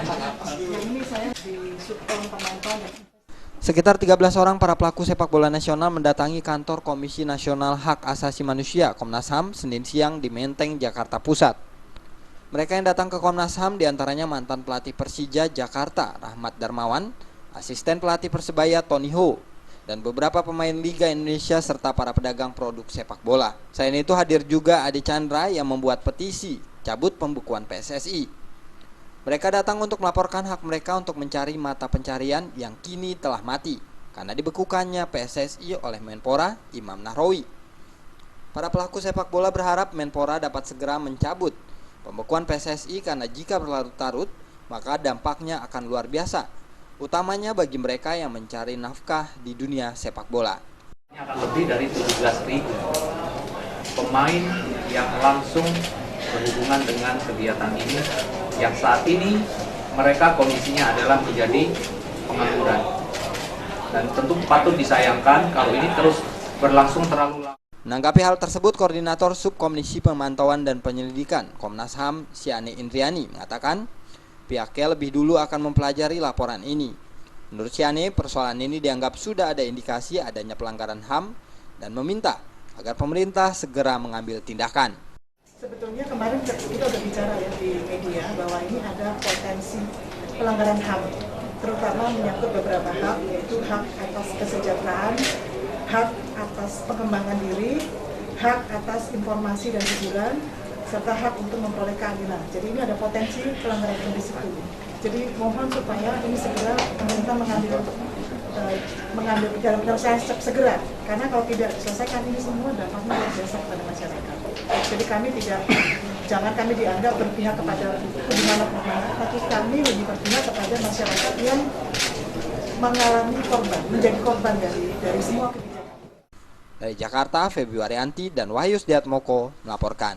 ini saya di Subkom Pemantauan. Sekitar 13 orang para pelaku sepak bola nasional mendatangi kantor Komisi Nasional Hak Asasi Manusia Komnas HAM Senin siang di Menteng, Jakarta Pusat. Mereka yang datang ke Komnas HAM diantaranya mantan pelatih Persija Jakarta Rahmat Darmawan, asisten pelatih Persebaya Tony Ho, dan beberapa pemain Liga Indonesia serta para pedagang produk sepak bola. Selain itu hadir juga Ade Chandra yang membuat petisi cabut pembekuan PSSI. Mereka datang untuk melaporkan hak mereka untuk mencari mata pencarian yang kini telah mati karena dibekukannya PSSI oleh Menpora Imam Nahrawi. Para pelaku sepak bola berharap Menpora dapat segera mencabut pembekuan PSSI karena jika berlarut-larut maka dampaknya akan luar biasa, utamanya bagi mereka yang mencari nafkah di dunia sepak bola. Ini akan lebih dari 17.000 pemain yang langsung berhubungan dengan kegiatan ini, yang saat ini mereka kondisinya adalah menjadi pengangguran. Dan tentu patut disayangkan kalau ini terus berlangsung terlalu lama. Menanggapi hal tersebut, Koordinator Subkomisi Pemantauan dan Penyelidikan Komnas HAM Siane Indriani mengatakan pihaknya lebih dulu akan mempelajari laporan ini. Menurut Siane, persoalan ini dianggap sudah ada indikasi adanya pelanggaran HAM dan meminta agar pemerintah segera mengambil tindakan. Sebetulnya kemarin kita sudah bicara ya di media bahwa ini ada potensi pelanggaran HAM, terutama menyangkut beberapa hak, yaitu hak atas kesejahteraan, hak atas pengembangan diri, hak atas informasi dan hiburan, serta hak untuk memperoleh keadilan. Jadi ini ada potensi pelanggaran HAM di situ. Jadi mohon supaya ini segera pemerintah mengambil penyelesaian segera, karena kalau tidak diselesaikan ini semua dampaknya luar biasa kepada masyarakat. Jadi kami jangan kami dianggap berpihak kepada mana, tapi kami lebih berpihak kepada masyarakat yang mengalami korban, menjadi korban dari semua kebijakan. Dari Jakarta, Feby Waryanti dan Wahyu Sdiatmoko melaporkan.